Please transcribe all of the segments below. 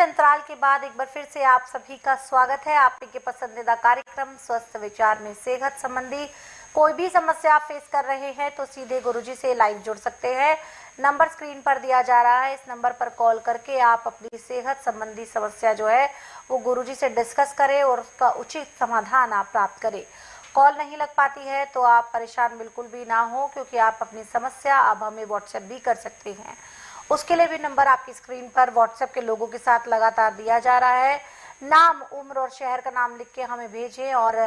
से अंतराल के बाद एक बार फिर से आप सभी का स्वागत है आपके पसंदीदा कार्यक्रम स्वस्थ विचार में। सेहत संबंधी कोई भी समस्या आप फेस कर रहे हैं तो सीधे गुरुजी से लाइव जुड़ सकते हैं। नंबर स्क्रीन पर दिया जा रहा है, इस नंबर पर कॉल करके आप अपनी सेहत संबंधी समस्या जो है वो गुरुजी से डिस्कस करें और उसका उचित समाधान आप प्राप्त करें। कॉल नहीं लग पाती है तो आप परेशान बिल्कुल भी ना हो, क्योंकि आप अपनी समस्या अब हमें व्हाट्सएप भी कर सकते हैं। उसके लिए भी नंबर आपकी स्क्रीन पर व्हाट्सएप के लोगों के साथ लगातार दिया जा रहा है। नाम, उम्र और शहर का नाम लिख के हमें भेजें और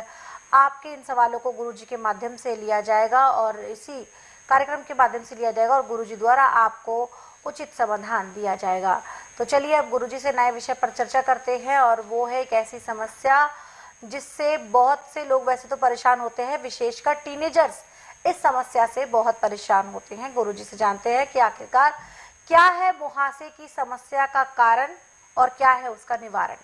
आपके इन सवालों को गुरुजी के माध्यम से लिया जाएगा और इसी कार्यक्रम के माध्यम से लिया जाएगा और गुरुजी द्वारा आपको उचित समाधान दिया जाएगा। तो चलिए अब गुरुजी से नए विषय पर चर्चा करते हैं और वो है एक ऐसी समस्या जिससे बहुत से लोग वैसे तो परेशान होते हैं, विशेषकर टीनेजर्स इस समस्या से बहुत परेशान होते हैं। गुरुजी से जानते हैं कि आखिरकार क्या है मुहासे की समस्या का कारण और क्या है उसका निवारण।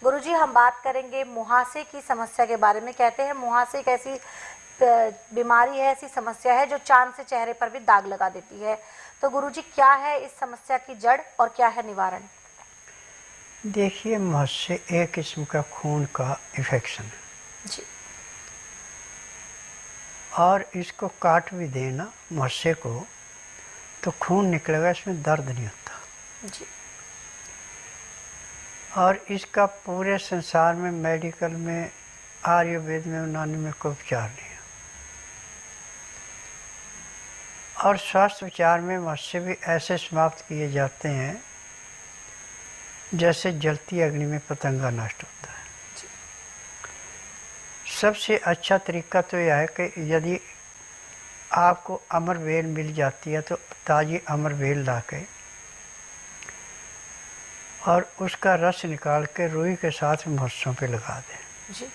गुरुजी, हम बात करेंगे मुहासे की समस्या के बारे में। कहते हैं मुहासे एक ऐसी बीमारी है, ऐसी समस्या है जो चांद से चेहरे पर भी दाग लगा देती है। तो गुरुजी, क्या है इस समस्या की जड़ और क्या है निवारण? देखिए, मुहासे एक किस्म का खून का इन्फेक्शन है जी। और इसको काट भी देना मुहासे को तो खून निकलेगा, इसमें दर्द नहीं होता जी। और इसका पूरे संसार में मेडिकल में, आयुर्वेद में, यूनानी में कोई उपचार नहीं है। और स्वास्थ्य उपचार में मुहासे भी ऐसे समाप्त किए जाते हैं जैसे जलती अग्नि में पतंगा नष्ट होता है। सबसे अच्छा तरीका तो यह है कि यदि आपको अमर बेल मिल जाती है तो ताज़ी अमर बेल ला के और उसका रस निकाल के रुई के साथ मुहासों पे लगा दें जी।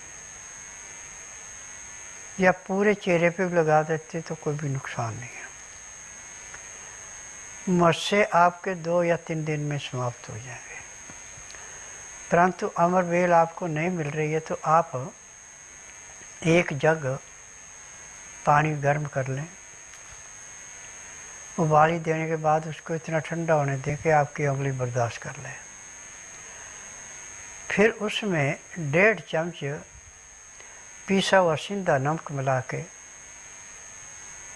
या पूरे चेहरे पे भी लगा देते तो कोई भी नुकसान नहीं है। मुहासे आपके 2 या 3 दिन में समाप्त हो जाएंगे। परंतु अमर बेल आपको नहीं मिल रही है तो आप 1 जग पानी गर्म कर लें, उबाली देने के बाद उसको इतना ठंडा होने दें कि आपकी उंगली बर्दाश्त कर ले। फिर उसमें 1.5 चम्मच पीसा हुआ सिंधा नमक मिला के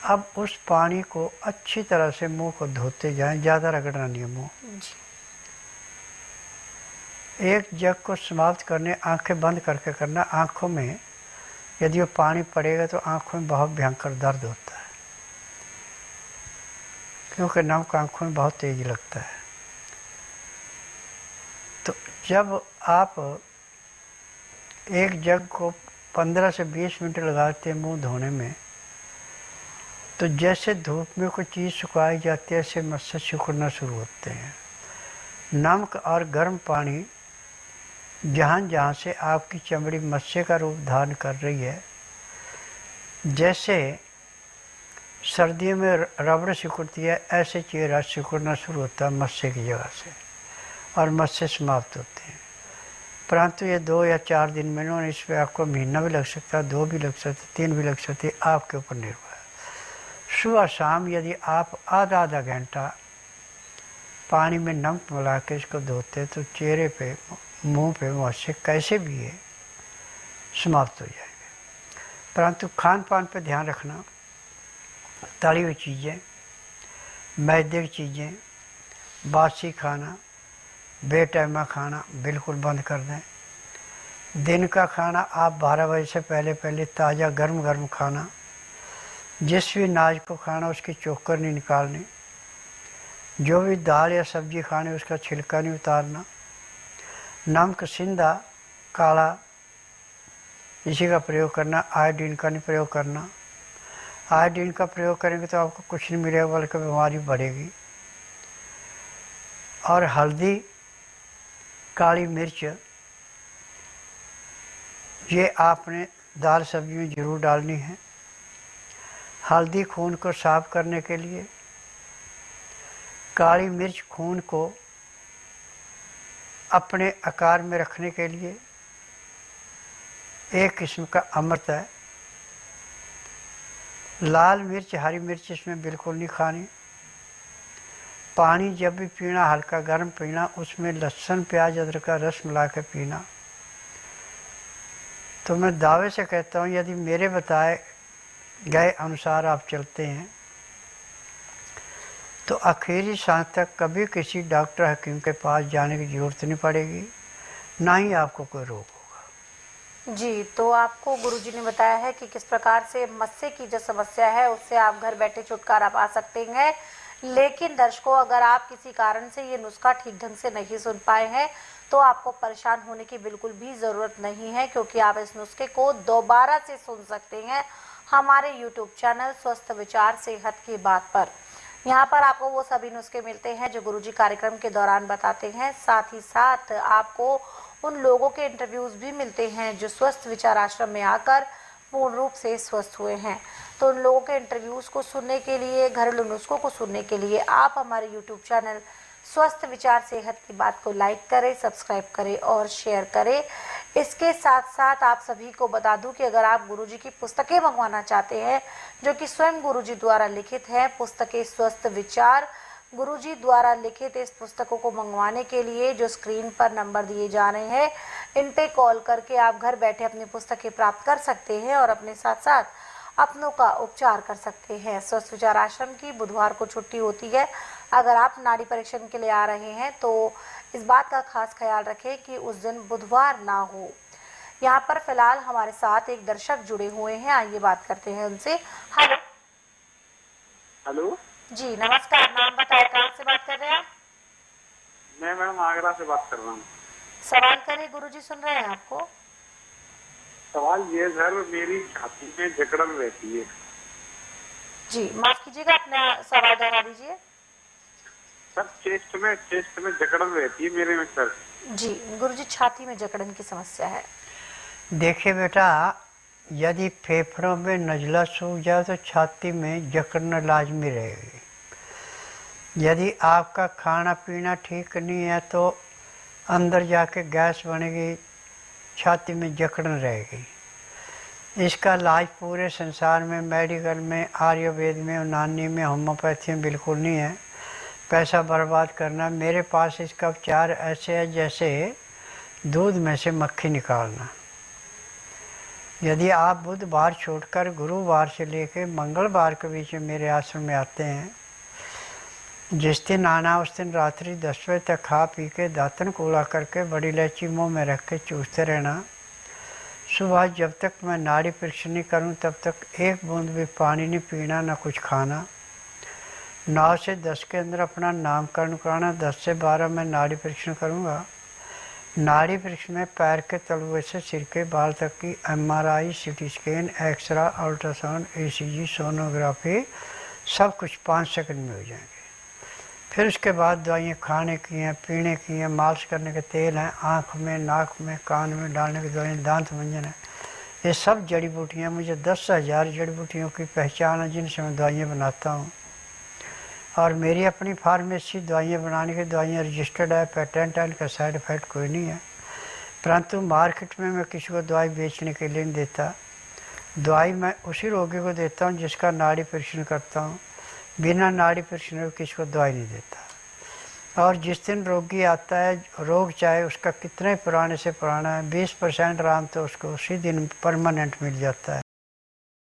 अब उस पानी को अच्छी तरह से मुंह को धोते जाएं, ज़्यादा रगड़ना नहीं है मुँह। 1 जग को समाप्त करने आंखें बंद करके करना। आँखों में यदि वो पानी पड़ेगा तो आँखों में बहुत भयंकर दर्द होता है, क्योंकि नमक आँखों में बहुत तेज लगता है। तो जब आप 1 जग को 15 से 20 मिनट लगाते हैं मुंह धोने में, तो जैसे धूप में कोई चीज़ सुखाई जाती है ऐसे मुहासे सिकुड़ना शुरू होते हैं। नमक और गर्म पानी जहाँ जहाँ से आपकी चमड़ी मुहासे का रूप धारण कर रही है, जैसे सर्दियों में रबड़ सिकुड़ती है ऐसे चेहरा सिकुड़ना शुरू होता है मुहासे की जगह से और मुहासे समाप्त होते हैं। परंतु ये 2 या 4 दिन में और इस पर आपको महीना भी लग सकता है, 2 भी लग सकते, 3 भी लग सकते, आपके ऊपर निर्भर है। सुबह शाम यदि आप आधा घंटा पानी में नमक मिला के इसको धोते तो चेहरे पे, मुंह पे मुहासे कैसे भी है समाप्त हो जाएंगे। परंतु खान पान पे ध्यान रखना। तली हुई चीज़ें, मैदे की चीज़ें, बासी खाना, बेटाइमा खाना बिल्कुल बंद कर दें। दिन का खाना आप 12 बजे से पहले ताज़ा गर्म खाना। जिस भी अनाज को खाना उसकी चोकर नहीं निकालनी। जो भी दाल या सब्जी खानी उसका छिलका नहीं उतारना। नमक सिंधा काला इसी का प्रयोग करना, आयोडीन का नहीं प्रयोग करना। आयोडीन का प्रयोग करेंगे तो आपको कुछ नहीं मिलेगा बल्कि बीमारी बढ़ेगी। और हल्दी, काली मिर्च ये आपने दाल सब्जी में ज़रूर डालनी है। हल्दी खून को साफ करने के लिए, काली मिर्च खून को अपने आकार में रखने के लिए एक किस्म का अमृत है। लाल मिर्च, हरी मिर्च इसमें बिल्कुल नहीं खानी। पानी जब भी पीना हल्का गर्म पीना, उसमें लहसुन प्याज अदरक का रस मिला के पीना। तो मैं दावे से कहता हूँ यदि मेरे बताए गए अनुसार आप चलते हैं तो आखिरी सांस तक कभी किसी डॉक्टर हकीम के पास जाने की ज़रूरत नहीं पड़ेगी, ना ही आपको कोई रोग होगा। जी, तो आपको गुरुजी ने बताया है कि किस प्रकार से मस्से की जो समस्या है उससे आप घर बैठे छुटकारा पा सकते हैं। लेकिन दर्शकों, अगर आप किसी कारण से ये नुस्खा ठीक ढंग से नहीं सुन पाए हैं तो आपको परेशान होने की बिल्कुल भी ज़रूरत नहीं है, क्योंकि आप इस नुस्खे को दोबारा से सुन सकते हैं हमारे यूट्यूब चैनल स्वस्थ विचार सेहत की बात पर। यहाँ पर आपको वो सभी नुस्खे मिलते हैं जो गुरुजी कार्यक्रम के दौरान बताते हैं। साथ ही साथ आपको उन लोगों के इंटरव्यूज़ भी मिलते हैं जो स्वस्थ विचार आश्रम में आकर पूर्ण रूप से स्वस्थ हुए हैं। तो उन लोगों के इंटरव्यूज़ को सुनने के लिए, घरेलू नुस्खों को सुनने के लिए आप हमारे यूट्यूब चैनल स्वस्थ विचार सेहत की बात को लाइक करें, सब्सक्राइब करें और शेयर करें। इसके साथ साथ आप सभी को बता दूं कि अगर आप गुरुजी की पुस्तकें मंगवाना चाहते हैं जो कि स्वयं गुरुजी द्वारा लिखित है, पुस्तकें स्वस्थ विचार गुरुजी द्वारा लिखित इस पुस्तकों को मंगवाने के लिए जो स्क्रीन पर नंबर दिए जा रहे हैं, इन पे कॉल करके आप घर बैठे अपनी पुस्तकें प्राप्त कर सकते हैं और अपने साथ साथ अपनों का उपचार कर सकते हैं। स्वस्थ विचार आश्रम की बुधवार को छुट्टी होती है। अगर आप नाड़ी परीक्षण के लिए आ रहे हैं तो इस बात का खास ख्याल रखें कि उस दिन बुधवार ना हो। यहाँ पर फिलहाल हमारे साथ एक दर्शक जुड़े हुए हैं, आइए बात करते हैं उनसे। हेलो। हेलो जी नमस्कार, नाम बताएं, कहाँ से बात कर रहे हैं? मैं मैडम आगरा से बात कर रहा हूँ। सवाल करिए, गुरुजी सुन रहे हैं आपको। सवाल ये सर, मेरी छाती में जकड़न रहती है। जी माफ कीजिएगा, अपना सवाल दोहरा दीजिए। सर चेस्ट में जकड़न रहती है मेरे में सर। जी गुरुजी, छाती में जकड़न की समस्या है। देखिए बेटा, यदि फेफड़ों में नज़ला सूख जाए तो छाती में जकड़न लाजमी रहेगी। यदि आपका खाना पीना ठीक नहीं है तो अंदर जाके गैस बनेगी, छाती में जकड़न रहेगी। इसका इलाज पूरे संसार में, मेडिकल में, आयुर्वेद में, यूनानी में, होम्योपैथी में बिल्कुल नहीं है। पैसा बर्बाद करना। मेरे पास इसका उपचार ऐसे है जैसे दूध में से मक्खी निकालना। यदि आप बुधवार छोड़कर गुरुवार से लेकर मंगलवार के बीच में मेरे आश्रम में आते हैं, जिस दिन आना उस दिन रात्रि 10 बजे तक खा पी के दातन कूड़ा करके बड़ी इलायची मुँह में रख के चूसते रहना। सुबह जब तक मैं नाड़ी परीक्षण नहीं करूं तब तक एक बूंद भी पानी नहीं पीना, ना कुछ खाना। 9 से 10 के अंदर अपना नामकरण कराना। 10 से 12 मैं नाड़ी परीक्षण करूंगा। नाड़ी परीक्षण में पैर के तलुए से सिर के बाल तक की MRI, CT scan, x-ray, ultrasound, ECG, sonography सब कुछ 5 सेकंड में हो जाएंगे। फिर उसके बाद दवाइयाँ खाने की हैं, पीने की हैं, मालिश करने के तेल हैं, आँख में, नाक में, कान में डालने की दवाइयाँ, दांत मंजन है। ये सब जड़ी बूटियाँ, मुझे 10,000 जड़ी बूटियों की पहचान है जिनसे मैं दवाइयाँ बनाता हूँ। और मेरी अपनी फार्मेसी दवाइयाँ बनाने की, दवाइयाँ रजिस्टर्ड है, पेटेंट है, इनका साइड इफ़ेक्ट कोई नहीं है। परंतु मार्केट में मैं किसी को दवाई बेचने के लिए नहीं देता। दवाई मैं उसी रोगी को देता हूँ जिसका नाड़ी परीक्षण करता हूँ। बिना नाड़ी परीक्षण किसी को दवाई नहीं देता। और जिस दिन रोगी आता है, रोग चाहे उसका कितने पुराने से पुराना है, 20% आराम तो उसको उसी दिन परमानेंट मिल जाता है।